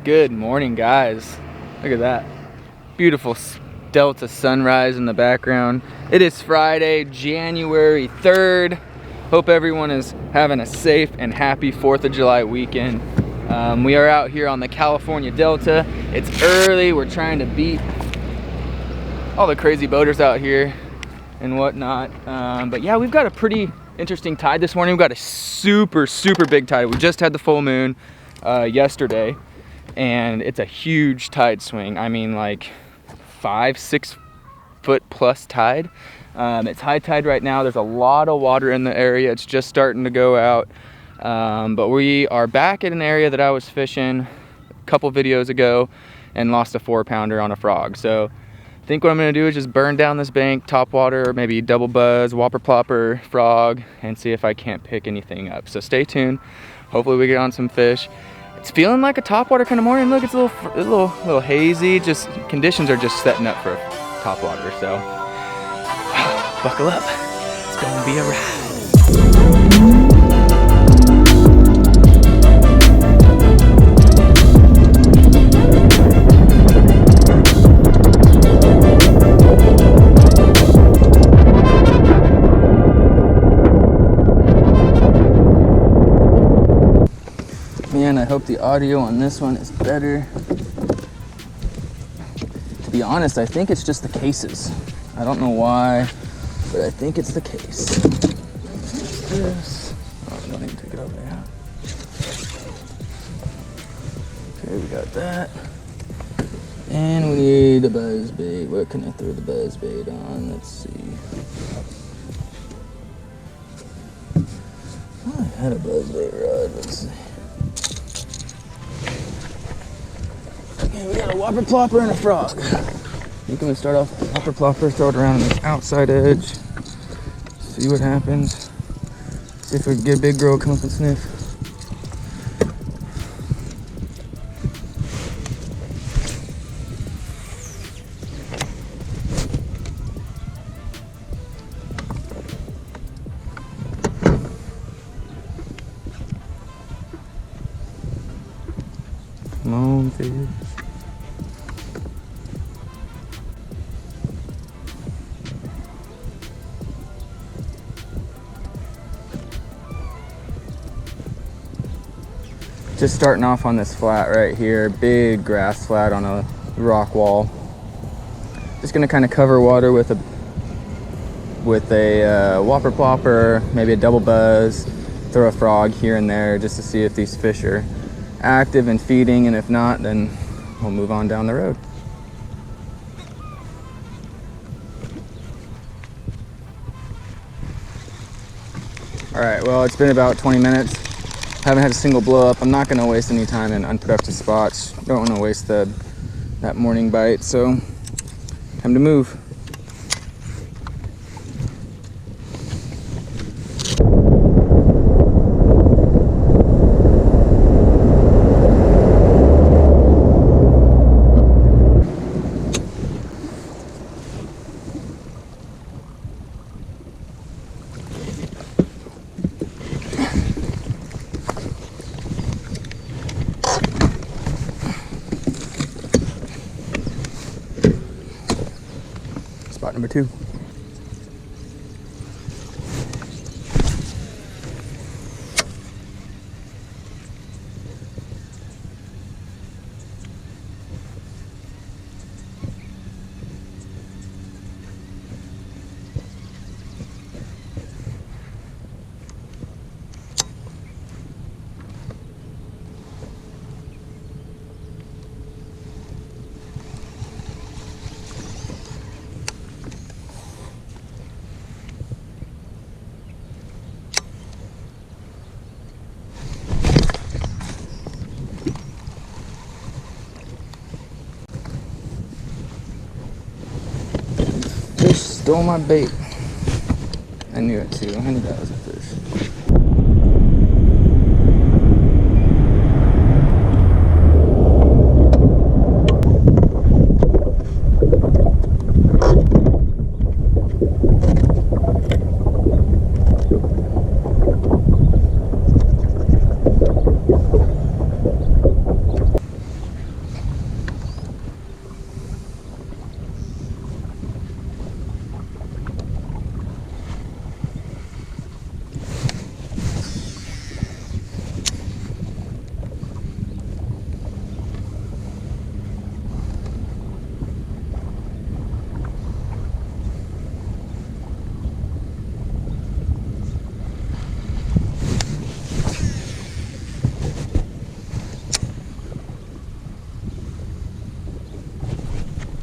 Good morning, guys. Look at that beautiful Delta sunrise in the background. It is Friday, January 3rd. Hope everyone is having a safe and happy 4th of July weekend. We are out here on the California Delta. It's early. We're trying to beat all the crazy boaters out here and whatnot. But yeah, we've got a pretty interesting tide this morning. We've got a super big tide. We just had the full moon yesterday, and it's a huge tide swing. I mean, like 5-6 foot plus tide. It's high tide right now. There's a lot of water in the area. It's just starting to go out. But we are back at an area that I was fishing a couple videos ago and lost a 4-pounder on a frog. So I think what I'm gonna do is just burn down this bank, top water, maybe double buzz, whopper plopper, frog, and see if I can't pick anything up. So stay tuned. Hopefully we get on some fish. It's feeling like a top water kind of morning. Look, it's a little hazy. Just conditions are just setting up for top water. So buckle up. It's gonna be a ride. Man, I hope the audio on this one is better. To be honest, I think it's just the cases. I don't know why, but I think it's the case. This. Oh, I don't need to take it over there. Okay, we got that. And we need a buzz bait. Where can I throw the buzz bait on? Let's see. Oh, I had a buzz bait rod. Let's see. Okay, we got a whopper plopper and a frog. I think I'm gonna start off with a whopper plopper, throw it around on the outside edge, see what happens. See if we can get a big girl come up and sniff. Come on, fish. Just starting off on this flat right here, big grass flat on a rock wall. Just gonna kind of cover water with a whopper plopper, maybe a double buzz, throw a frog here and there just to see if these fish are active and feeding, and if not, then we'll move on down the road. All right, well, it's been about 20 minutes. Haven't had a single blow up. I'm not gonna waste any time in unproductive spots. Don't wanna waste that morning bite, so time to move. Spot number 2. Fish stole my bait. I knew it too. I knew that was a fish.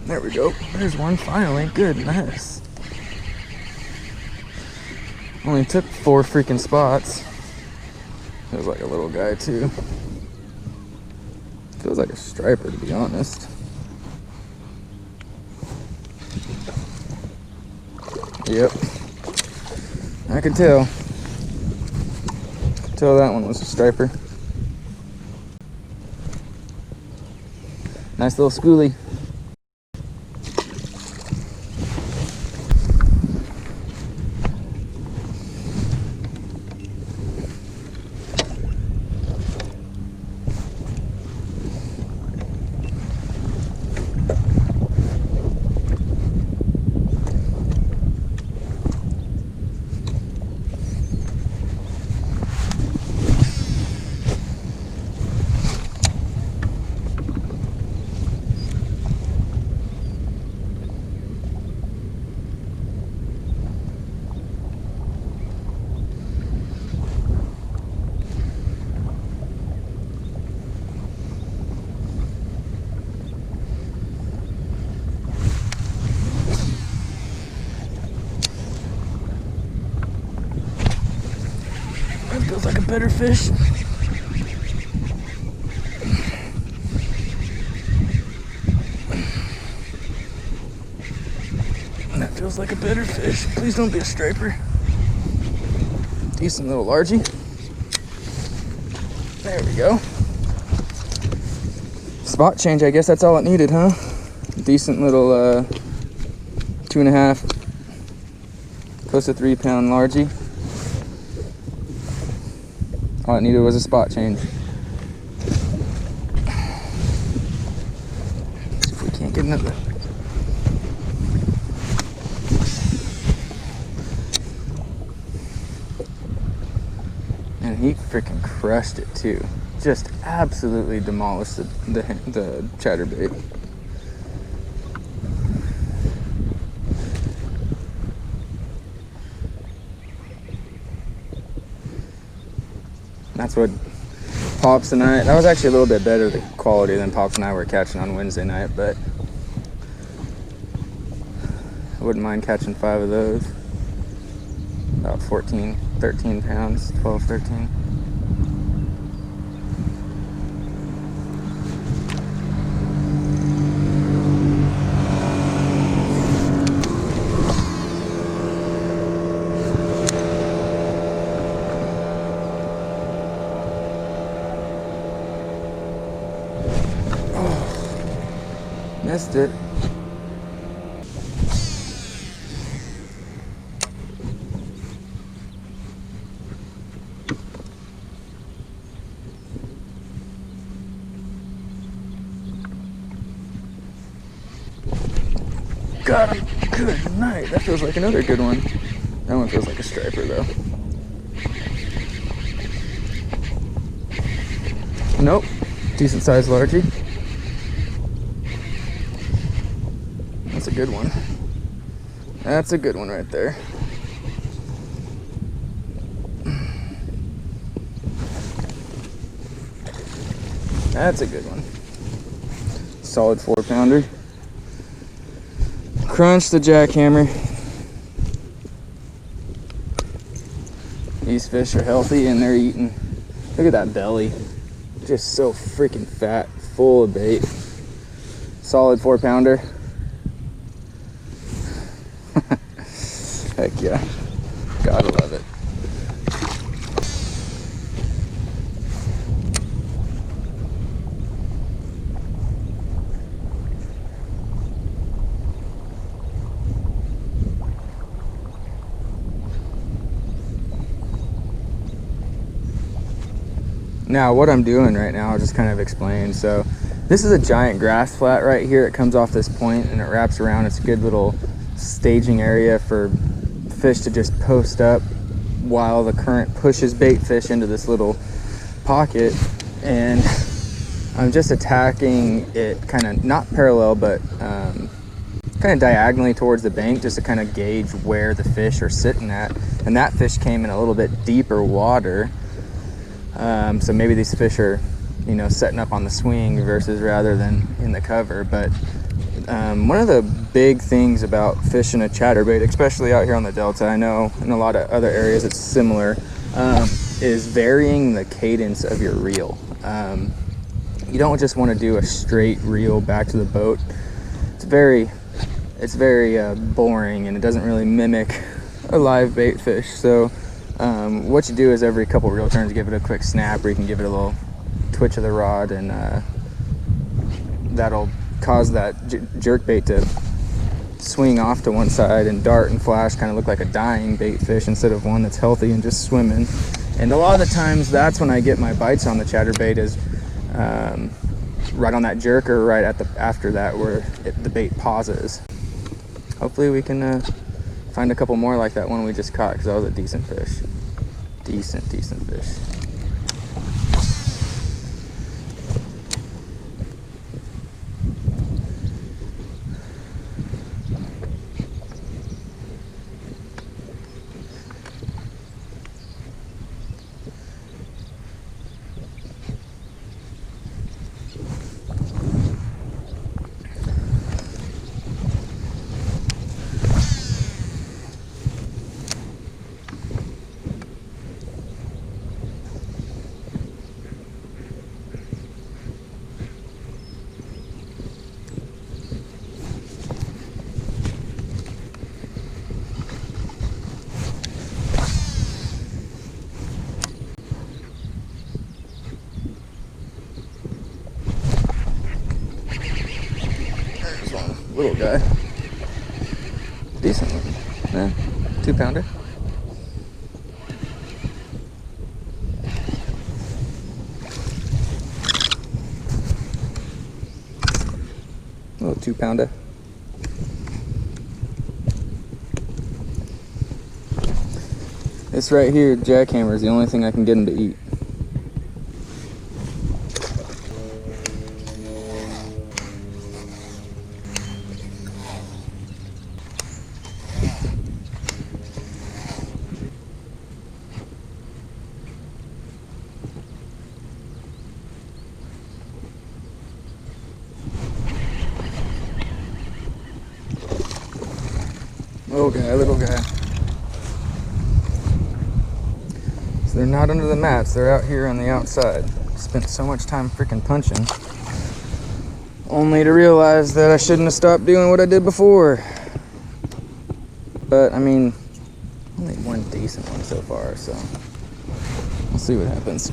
There we go. There's one finally. Goodness. Only took 4 freaking spots. Feels like a little guy too. Feels like a striper, to be honest. Yep. I could tell. Tell that one was a striper. Nice little schoolie. Feels like a better fish. That feels like a better fish. Please don't be a striper. Decent little largie. There we go. Spot change, I guess that's all it needed, huh? Decent little 2.5, close to 3 pound largie. All it needed was a spot change. See if we can't get another. And he freaking crushed it too. Just absolutely demolished the chatterbait. That's what Pops and I, that was actually a little bit better the quality than Pops and I were catching on Wednesday night, but I wouldn't mind catching 5 of those. About 14, 13 pounds, 12, 13. Missed it. Got him. Good night. That feels like another good one. That one feels like a striper though. Nope. Decent sized largie. That's a good one. That's a good one right there. That's a good one. Solid 4 pounder. Crunch the jackhammer. These fish are healthy and they're eating. Look at that belly. Just so freaking fat, full of bait. Solid 4 pounder. Heck yeah. Gotta love it. Now what I'm doing right now, I'll just kind of explain. So this is a giant grass flat right here. It comes off this point and it wraps around. It's a good little staging area for fish to just post up while the current pushes bait fish into this little pocket. And I'm just attacking it kind of not parallel, but kind of diagonally towards the bank, just to kind of gauge where the fish are sitting at. And that fish came in a little bit deeper water. So maybe these fish are, you know, setting up on the swing versus rather than in the cover. But One of the big things about fishing a chatterbait, especially out here on the Delta, I know in a lot of other areas it's similar, is varying the cadence of your reel. You don't just want to do a straight reel back to the boat. It's very boring, and it doesn't really mimic a live bait fish. So what you do is every couple reel turns, give it a quick snap, or you can give it a little twitch of the rod, and that'll cause that jerk bait to swing off to one side and dart and flash, kind of look like a dying bait fish instead of one that's healthy and just swimming. And a lot of the times that's when I get my bites on the chatterbait, is right on that jerk, or right after that, where the bait pauses. Hopefully we can find a couple more like that one we just caught, because that was a decent fish. Decent fish. Little guy, decent one, yeah, 2-pounder. Little 2-pounder. This right here, jackhammer, is the only thing I can get him to eat. Little guy. So they're not under the mats, they're out here on the outside. Spent so much time freaking punching, only to realize that I shouldn't have stopped doing what I did before. But I mean, only one decent one so far, so we'll see what happens.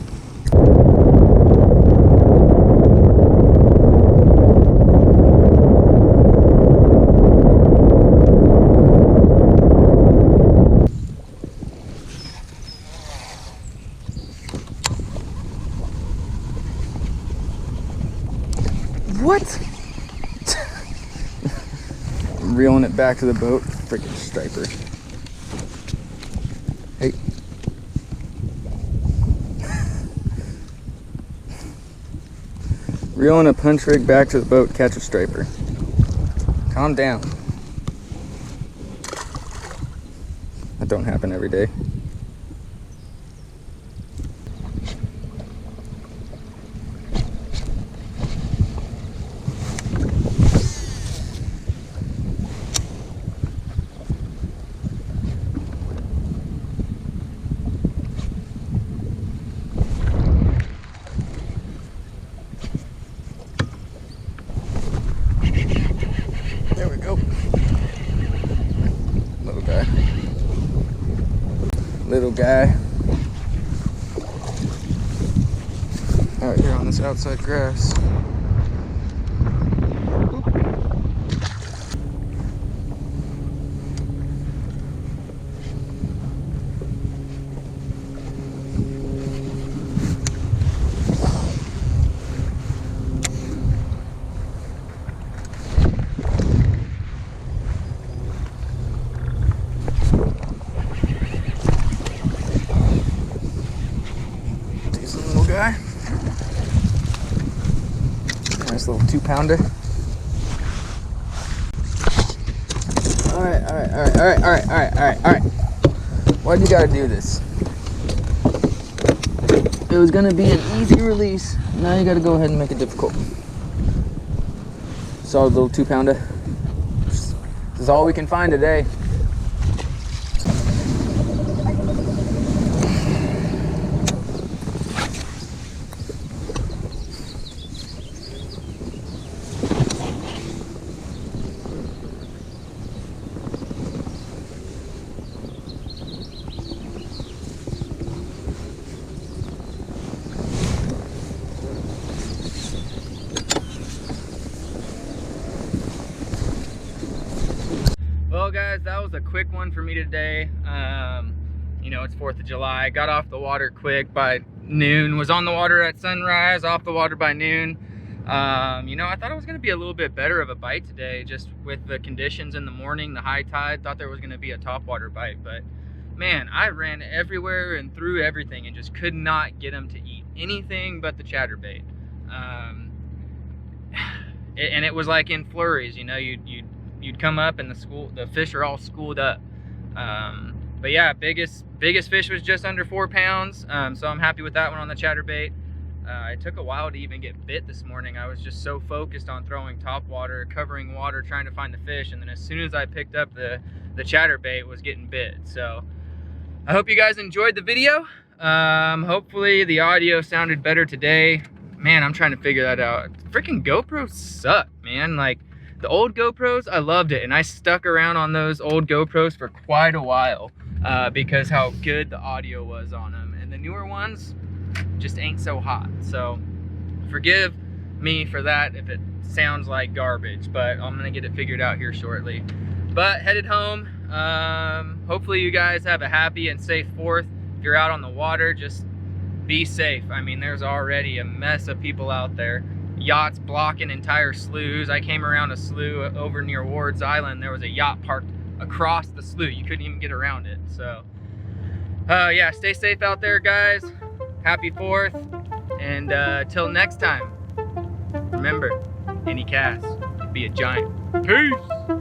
What? Reeling it back to the boat. Freaking striper. Hey. Reeling a punch rig back to the boat, catch a striper. Calm down. That don't happen every day. There we go. Little guy. Little guy. Out here on this outside grass. Guy. Nice little 2-pounder. All right. Why'd you gotta do this? It was gonna be an easy release. Now you gotta go ahead and make it difficult. Solid little 2-pounder. This is all we can find today. Well guys, that was a quick one for me today. You know, it's 4th of July. Got off the water quick by noon. Was on the water at sunrise, off the water by noon. You know, I thought it was going to be a little bit better of a bite today, just with the conditions in the morning, the high tide. Thought there was going to be a topwater bite, but man, I ran everywhere and through everything and just could not get them to eat anything but the chatterbait. And it was like in flurries, you know, you'd come up and the fish are all schooled up. But yeah, biggest fish was just under 4 pounds. So I'm happy with that one on the chatterbait. It took a while to even get bit this morning. I was just so focused on throwing top water, covering water, trying to find the fish. And then as soon as I picked up the chatterbait, was getting bit. So I hope you guys enjoyed the video. Hopefully the audio sounded better today. Man, I'm trying to figure that out. Freaking GoPros suck, man. Like, the old GoPros, I loved it, and I stuck around on those old GoPros for quite a while because how good the audio was on them. And the newer ones just ain't so hot. So forgive me for that if it sounds like garbage, but I'm gonna get it figured out here shortly. But headed home. Hopefully you guys have a happy and safe 4th. If you're out on the water, just be safe. I mean, there's already a mess of people out there. Yachts blocking entire sloughs. I came around a slough over near Ward's Island. There was a yacht parked across the slough. You couldn't even get around it. So yeah, stay safe out there, guys. Happy 4th, and till next time, remember, any cast, be a giant. Peace.